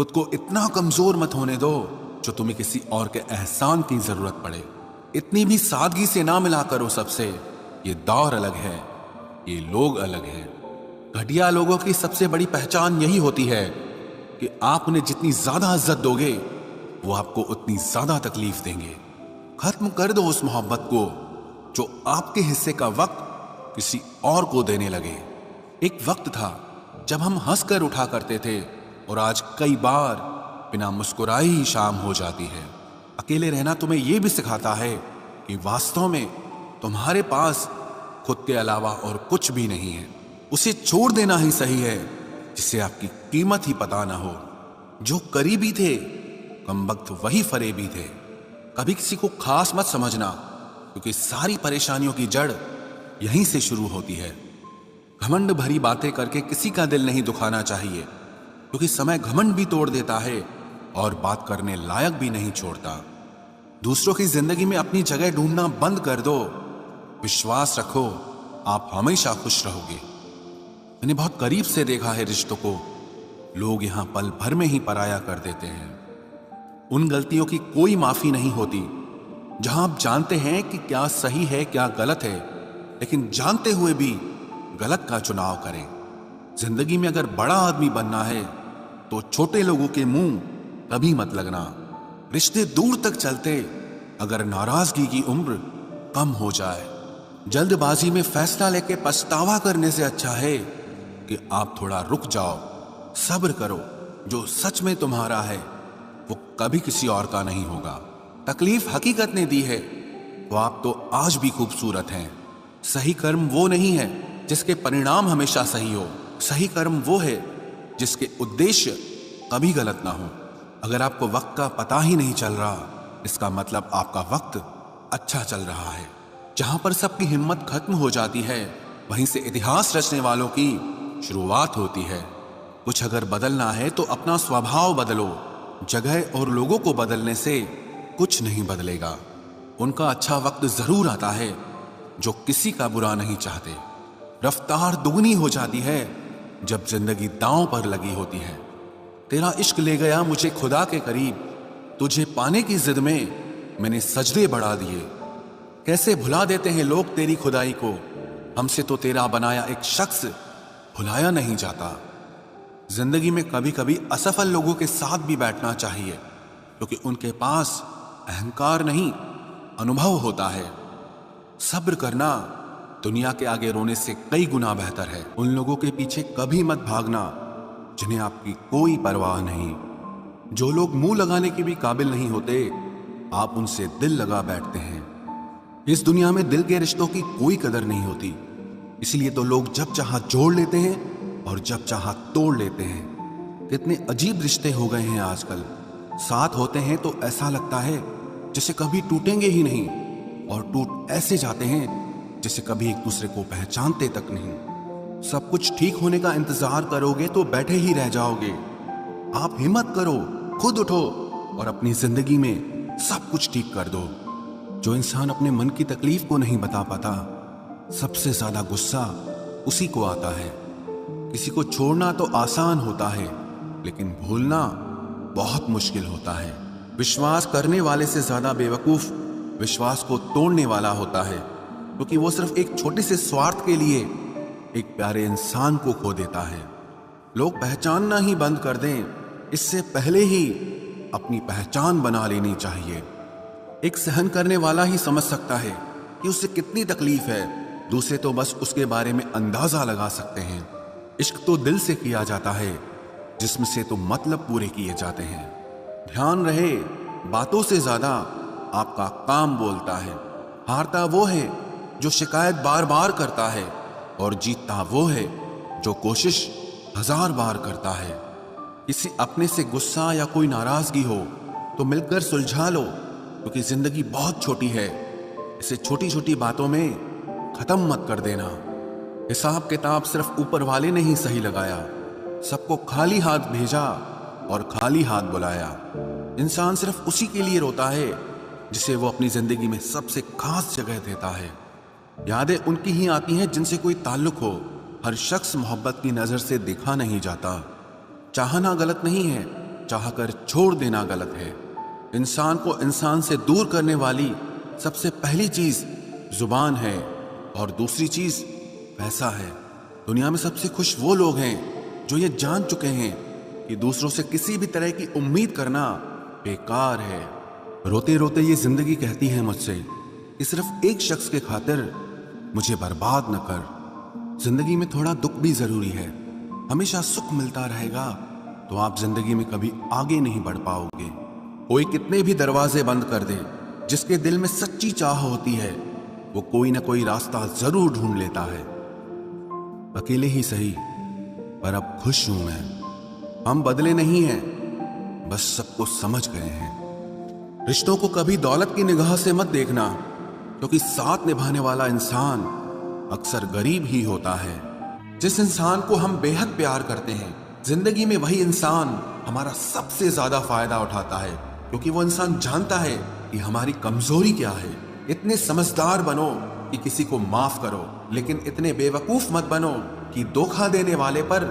खुद को इतना कमजोर मत होने दो जो तुम्हें किसी और के एहसान की जरूरत पड़े। इतनी भी सादगी से ना मिला करो सबसे। ये दौर अलग है, ये लोग अलग हैं। घटिया लोगों की सबसे बड़ी पहचान यही होती है कि आप उन्हें जितनी ज्यादा इज्जत दोगे वो आपको उतनी ज्यादा तकलीफ देंगे। खत्म कर दो उस मोहब्बत को जो आपके हिस्से का वक्त किसी और को देने लगे। एक वक्त था जब हम हंसकर उठा करते थे और आज कई बार बिना मुस्कुराए ही शाम हो जाती है। अकेले रहना तुम्हें यह भी सिखाता है कि वास्तव में तुम्हारे पास खुद के अलावा और कुछ भी नहीं है। उसे छोड़ देना ही सही है जिसे आपकी कीमत ही पता ना हो। जो करीबी थे कमबख्त वही फरेबी थे। कभी किसी को खास मत समझना क्योंकि सारी परेशानियों की जड़ यहीं से शुरू होती है। घमंड भरी बातें करके किसी का दिल नहीं दुखाना चाहिए क्योंकि समय घमंड भी तोड़ देता है और बात करने लायक भी नहीं छोड़ता। दूसरों की जिंदगी में अपनी जगह ढूंढना बंद कर दो। विश्वास रखो, आप हमेशा खुश रहोगे। मैंने बहुत करीब से देखा है रिश्तों को, लोग यहां पल भर में ही पराया कर देते हैं। उन गलतियों की कोई माफी नहीं होती जहां आप जानते हैं कि क्या सही है क्या गलत है, लेकिन जानते हुए भी गलत का चुनाव करें। जिंदगी में अगर बड़ा आदमी बनना है तो छोटे लोगों के मुंह कभी मत लगना। रिश्ते दूर तक चलते अगर नाराजगी की उम्र कम हो जाए। जल्दबाजी में फैसला लेके पछतावा करने से अच्छा है कि आप थोड़ा रुक जाओ, सब्र करो। जो सच में तुम्हारा है वो कभी किसी और का नहीं होगा। तकलीफ हकीकत ने दी है तो आप तो आज भी खूबसूरत हैं। सही कर्म वो नहीं है जिसके परिणाम हमेशा सही हो। सही कर्म वो है जिसके उद्देश्य कभी गलत ना हो। अगर आपको वक्त का पता ही नहीं चल रहा, इसका मतलब आपका वक्त अच्छा चल रहा है। जहां पर सबकी हिम्मत खत्म हो जाती है वहीं से इतिहास रचने वालों की शुरुआत होती है। कुछ अगर बदलना है तो अपना स्वभाव बदलो। जगह और लोगों को बदलने से कुछ नहीं बदलेगा। उनका अच्छा वक्त जरूर आता है जो किसी का बुरा नहीं चाहते। रफ्तार दुगनी हो जाती है जब जिंदगी दांव पर लगी होती है। तेरा इश्क ले गया मुझे खुदा के करीब, तुझे पाने की जिद में मैंने सजदे बढ़ा दिए। कैसे भुला देते हैं लोग तेरी खुदाई को, हमसे तो तेरा बनाया एक शख्स भुलाया नहीं जाता। जिंदगी में कभी कभी असफल लोगों के साथ भी बैठना चाहिए क्योंकि उनके पास अहंकार नहीं अनुभव होता है। सब्र करना दुनिया के आगे रोने से कई गुना बेहतर है। उन लोगों के पीछे कभी मत भागना जिन्हें आपकी कोई परवाह नहीं। जो लोग मुंह लगाने के भी काबिल नहीं होते, आप उनसे दिल लगा बैठते हैं। इस दुनिया में दिल के रिश्तों की कोई कदर नहीं होती, इसलिए तो लोग जब चाहा जोड़ लेते हैं और जब चाहा तोड़ लेते हैं। कितने अजीब रिश्ते हो गए हैं आजकल। साथ होते हैं तो ऐसा लगता है जैसे कभी टूटेंगे ही नहीं, और टूट ऐसे जाते हैं जैसे कभी एक दूसरे को पहचानते तक नहीं। सब कुछ ठीक होने का इंतजार करोगे तो बैठे ही रह जाओगे। आप हिम्मत करो, खुद उठो और अपनी जिंदगी में सब कुछ ठीक कर दो। जो इंसान अपने मन की तकलीफ को नहीं बता पाता, सबसे ज्यादा गुस्सा उसी को आता है। किसी को छोड़ना तो आसान होता है लेकिन भूलना बहुत मुश्किल होता है। विश्वास करने वाले से ज्यादा बेवकूफ विश्वास को तोड़ने वाला होता है, क्योंकि वो सिर्फ एक छोटे से स्वार्थ के लिए एक प्यारे इंसान को खो देता है। लोग पहचानना ही बंद कर दें, इससे पहले ही अपनी पहचान बना लेनी चाहिए। एक सहन करने वाला ही समझ सकता है कि उसे कितनी तकलीफ है, दूसरे तो बस उसके बारे में अंदाजा लगा सकते हैं। इश्क तो दिल से किया जाता है, जिस्म से तो मतलब पूरे किए जाते हैं। ध्यान रहे, बातों से ज्यादा आपका काम बोलता है। हारता वो है जो शिकायत बार बार करता है और जीतता वो है जो कोशिश 1000 बार करता है। किसी अपने से गुस्सा या कोई नाराजगी हो तो मिलकर सुलझा लो, क्योंकि जिंदगी बहुत छोटी है। इसे छोटी छोटी बातों में खत्म मत कर देना। हिसाब किताब सिर्फ ऊपर वाले ने ही सही लगाया। सबको खाली हाथ भेजा और खाली हाथ बुलाया। इंसान सिर्फ उसी के लिए रोता है जिसे वो अपनी जिंदगी में सबसे खास जगह देता है। यादें उनकी ही आती हैं जिनसे कोई ताल्लुक हो। हर शख्स मोहब्बत की नजर से देखा नहीं जाता। चाहना गलत नहीं है, चाहकर छोड़ देना गलत है। इंसान को इंसान से दूर करने वाली सबसे पहली चीज जुबान है और दूसरी चीज पैसा है। दुनिया में सबसे खुश वो लोग हैं जो ये जान चुके हैं कि दूसरों से किसी भी तरह की उम्मीद करना बेकार है। रोते रोते ये जिंदगी कहती है मुझसे कि सिर्फ एक शख्स के खातिर मुझे बर्बाद न कर। जिंदगी में थोड़ा दुख भी जरूरी है। हमेशा सुख मिलता रहेगा तो आप जिंदगी में कभी आगे नहीं बढ़ पाओगे। कोई कितने भी दरवाजे बंद कर दे, जिसके दिल में सच्ची चाह होती है वो कोई ना कोई रास्ता जरूर ढूंढ लेता है। अकेले ही सही, पर अब खुश हूं मैं। हम बदले नहीं हैं, बस सबको समझ गए हैं। रिश्तों को कभी दौलत की निगाह से मत देखना, क्योंकि साथ निभाने वाला इंसान अक्सर गरीब ही होता है। जिस इंसान को हम बेहद प्यार करते हैं, जिंदगी में वही इंसान हमारा सबसे ज्यादा फायदा उठाता है, क्योंकि वो इंसान जानता है कि हमारी कमजोरी क्या है। इतने समझदार बनो कि किसी को माफ करो, लेकिन इतने बेवकूफ मत बनो कि धोखा देने वाले पर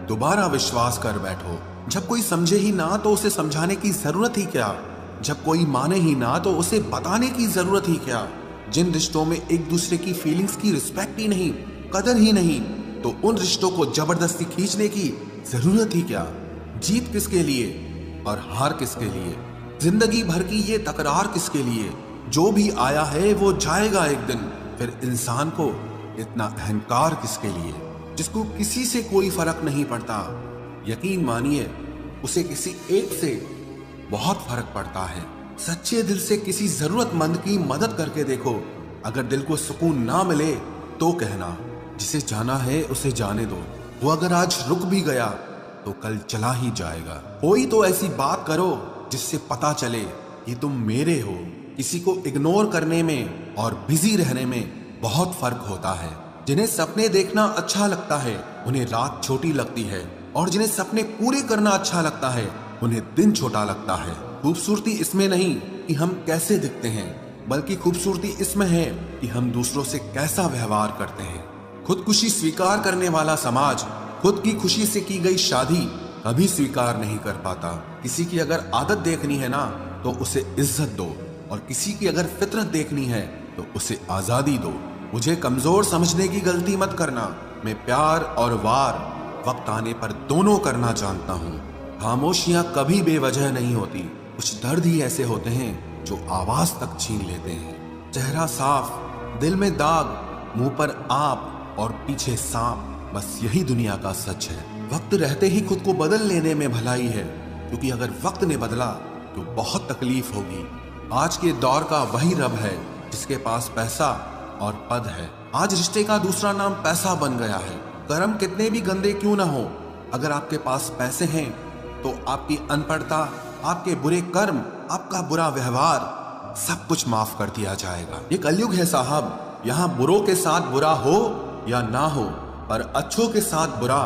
दोबारा विश्वास कर बैठो। जब कोई समझे ही ना तो उसे समझाने की जरूरत ही क्या। जब कोई माने ही ना तो उसे बताने की जरूरत ही क्या। जिन रिश्तों में एक दूसरे की फीलिंग्स की रिस्पेक्ट ही नहीं, कदर ही नहीं, तो उन रिश्तों को जबरदस्ती खींचने की जरूरत ही क्या। जीत किसके लिए और हार किसके लिए? जिंदगी भर की ये तकरार किसके लिए? जो भी आया है वो जाएगा एक दिन। फिर इंसान को इतना अहंकार किसके लिए, जिसको किसी से कोई फर्क नहीं पड़ता? यकीन मानिए, उसे किसी एक से बहुत फर्क पड़ता है। सच्चे दिल से किसी जरूरतमंद की मदद करके देखो। अगर दिल को सुकून ना मिले तो कहना, जिसे जाना है उसे जाने दो। वो अगर आज रुक भी गया तो कल चला ही जाएगा। कोई तो ऐसी बात करो जिससे पता चले कि तुम मेरे हो। किसी को इग्नोर करने में और बिजी रहने में बहुत फर्क होता है। जिन्हें सपने देखना अच्छा लगता है उन्हें रात छोटी लगती है, और जिन्हें सपने पूरे करना अच्छा लगता है उन्हें दिन छोटा लगता है। खूबसूरती इसमें नहीं कि हम कैसे दिखते हैं, बल्कि खूबसूरती इसमें है कि हम दूसरों से कैसा व्यवहार करते हैं। खुदकुशी स्वीकार करने वाला समाज खुद की खुशी से की गई शादी कभी स्वीकार नहीं कर पाता। किसी की अगर आदत देखनी है ना तो उसे इज्जत दो, और किसी की अगर फितरत देखनी है तो उसे आजादी दो। मुझे कमजोर समझने की गलती मत करना। मैं प्यार और वार वक्त आने पर दोनों करना जानता हूँ। खामोशियां कभी बेवजह नहीं होती। कुछ दर्द ही ऐसे होते हैं जो आवाज तक छीन लेते हैं। चेहरा साफ, दिल में दाग, मुंह पर आप और पीछे सांप, बस यही दुनिया का सच है। वक्त रहते ही खुद को बदल लेने में भलाई है, क्योंकि अगर वक्त ने बदला तो बहुत तकलीफ होगी। आज के दौर का वही रब है जिसके पास पैसा और पद है। आज रिश्ते का दूसरा नाम पैसा बन गया है। कर्म कितने भी गंदे क्यों ना हो, अगर आपके पास पैसे हैं तो आपकी अनपढ़ता, आपके बुरे कर्म, आपका बुरा व्यवहार सब कुछ माफ कर दिया जाएगा। ये कलयुग है साहब, यहाँ बुरों के साथ बुरा हो या ना हो, पर अच्छों के साथ बुरा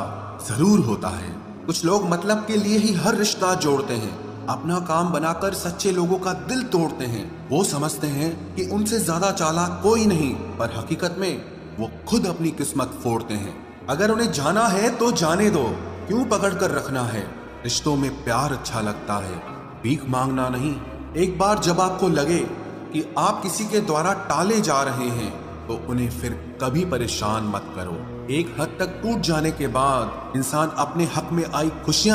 जरूर होता है। कुछ लोग मतलब के लिए ही हर रिश्ता जोड़ते हैं, अपना काम बनाकर सच्चे लोगों का दिल तोड़ते हैं। वो समझते हैं कि उनसे ज्यादा चालाक कोई नहीं, पर हकीकत में वो खुद अपनी किस्मत फोड़ते हैं। अगर उन्हें जाना है तो जाने दो, क्यों पकड़ कर रखना है। रिश्तों में प्यार अच्छा लगता है, भीख मांगना नहीं। एक बार जब आपको लगे कि आप किसी के द्वारा टाले जा रहे हैं तो उन्हें फिर कभी परेशान मत करो। एक हद तक टूट जाने के बाद इंसान अपने हक में आई खुशियां